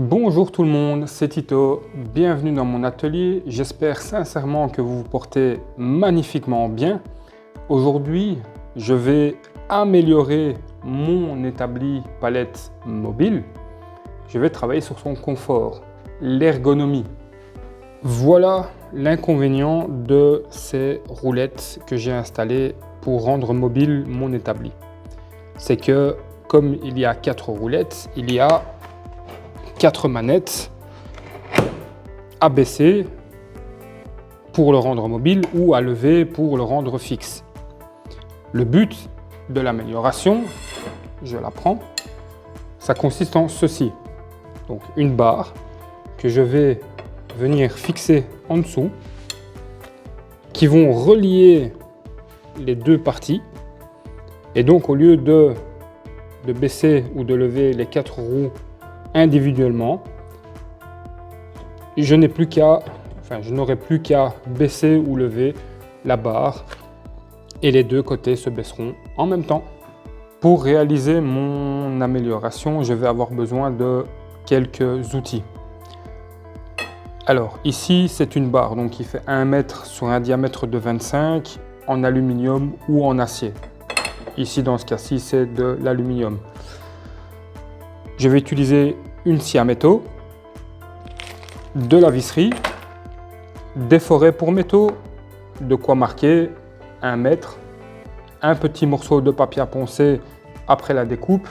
Bonjour tout le monde, c'est Tito, bienvenue dans mon atelier. J'espère sincèrement que vous vous portez magnifiquement bien. Aujourd'hui, je vais améliorer mon établi palette mobile. Je vais travailler sur son confort, l'ergonomie. Voilà l'inconvénient de ces roulettes que j'ai installées pour rendre mobile mon établi. C'est que comme il y a 4 roulettes, il y a 4 manettes à baisser pour le rendre mobile ou à lever pour le rendre fixe. Le but de l'amélioration, je la prends, ça consiste en ceci. Donc une barre que je vais venir fixer en dessous, qui vont relier les deux parties. Et donc au lieu de baisser ou de lever les 4 roues individuellement, je n'aurai plus qu'à baisser ou lever la barre et les deux côtés se baisseront en même temps. Pour réaliser mon amélioration, je vais avoir besoin de quelques outils. Alors ici, c'est une barre donc qui fait 1 mètre sur un diamètre de 25 en aluminium ou en acier. Ici, dans ce cas-ci, c'est de l'aluminium. Je vais utiliser une scie à métaux, de la visserie, des forêts pour métaux, de quoi marquer 1 mètre, un petit morceau de papier à poncer après la découpe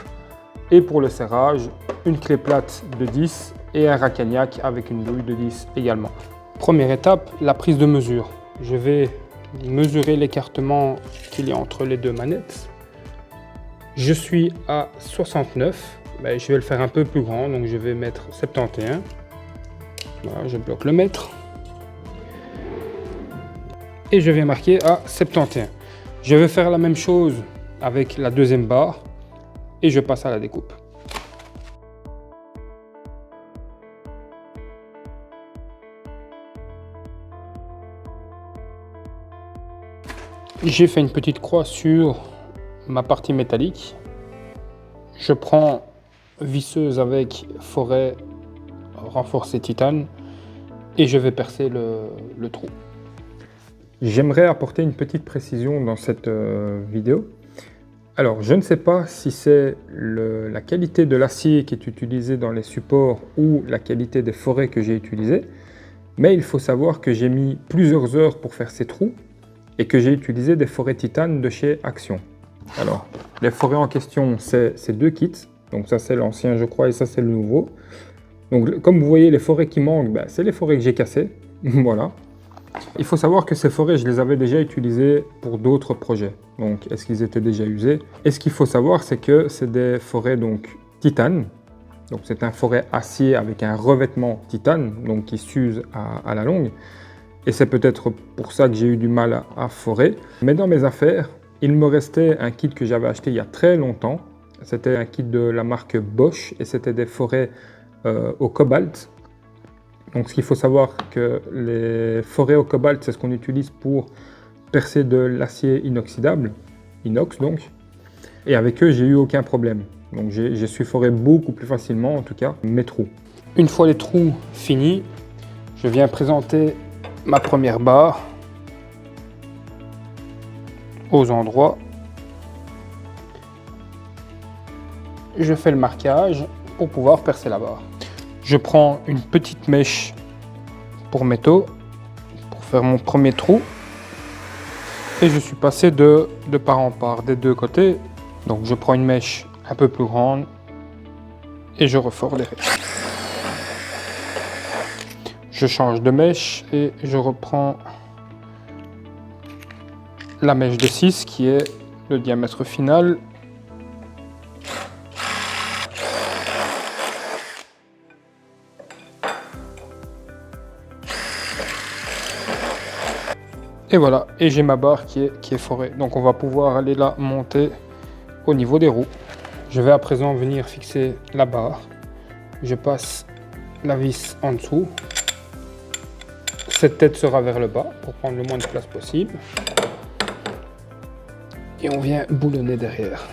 et pour le serrage, une clé plate de 10 et un racagnac avec une douille de 10 également. Première étape, la prise de mesure. Je vais mesurer l'écartement qu'il y a entre les deux manettes. Je suis à 69. Je vais le faire un peu plus grand, donc je vais mettre 71. Voilà, je bloque le mètre. Et je vais marquer à 71. Je vais faire la même chose avec la deuxième barre et je passe à la découpe. J'ai fait une petite croix sur ma partie métallique. Je prends visseuse avec forêt renforcée titane et je vais percer le trou. J'aimerais apporter une petite précision dans cette vidéo. Alors, je ne sais pas si c'est la qualité de l'acier qui est utilisé dans les supports ou la qualité des forêts que j'ai utilisées, mais il faut savoir que j'ai mis plusieurs heures pour faire ces trous et que j'ai utilisé des forêts titane de chez Action. Alors, les forêts en question, c'est 2 kits. Donc ça, c'est l'ancien, je crois, et ça, c'est le nouveau. Donc, comme vous voyez, les forêts qui manquent, c'est les forêts que j'ai cassées. Voilà. Il faut savoir que ces forêts, je les avais déjà utilisées pour d'autres projets. Donc, est-ce qu'ils étaient déjà usés? Et ce qu'il faut savoir, c'est que c'est des forêts donc titane. Donc, c'est un forêt acier avec un revêtement titane, donc qui s'use à la longue. Et c'est peut-être pour ça que j'ai eu du mal à forer. Mais dans mes affaires, il me restait un kit que j'avais acheté il y a très longtemps. C'était un kit de la marque Bosch et c'était des forêts au cobalt. Donc ce qu'il faut savoir que les forêts au cobalt, c'est ce qu'on utilise pour percer de l'acier inoxydable, inox donc. Et avec eux, j'ai eu aucun problème. Donc j'ai su forer beaucoup plus facilement, en tout cas, mes trous. Une fois les trous finis, je viens présenter ma première barre aux endroits. Je fais le marquage pour pouvoir percer la barre. Je prends une petite mèche pour métaux pour faire mon premier trou et je suis passé de part en part des deux côtés. Donc je prends une mèche un peu plus grande et je refore derrière. Je change de mèche et je reprends la mèche de 6 qui est le diamètre final. Et voilà, et j'ai ma barre qui est forée. Donc on va pouvoir aller la monter au niveau des roues. Je vais à présent venir fixer la barre. Je passe la vis en dessous. Cette tête sera vers le bas pour prendre le moins de place possible. Et on vient boulonner derrière.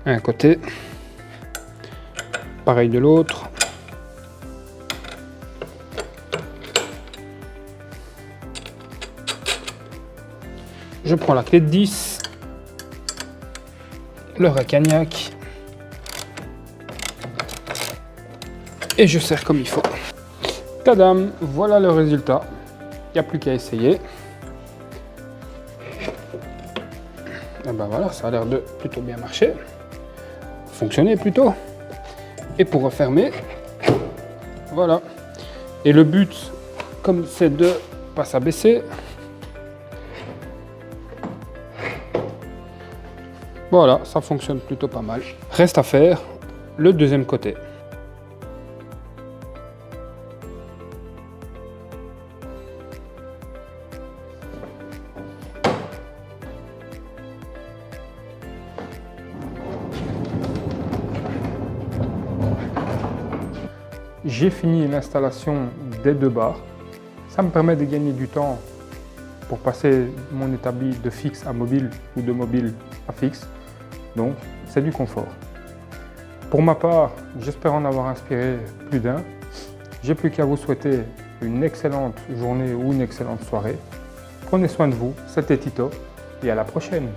Un côté. Pareil de l'autre. Je prends la clé de 10, le racagnac et je serre comme il faut. Tadam, voilà le résultat. Il n'y a plus qu'à essayer. Et ben voilà, ça a l'air de plutôt bien marcher. Fonctionner plutôt. Et pour refermer, voilà. Et le but, comme c'est de pas s'abaisser, voilà, ça fonctionne plutôt pas mal. Reste à faire le deuxième côté. J'ai fini l'installation des deux barres. Ça me permet de gagner du temps pour passer mon établi de fixe à mobile ou de mobile à fixe. Donc, c'est du confort. Pour ma part, j'espère en avoir inspiré plus d'un. J'ai plus qu'à vous souhaiter une excellente journée ou une excellente soirée. Prenez soin de vous, c'était Tito et à la prochaine.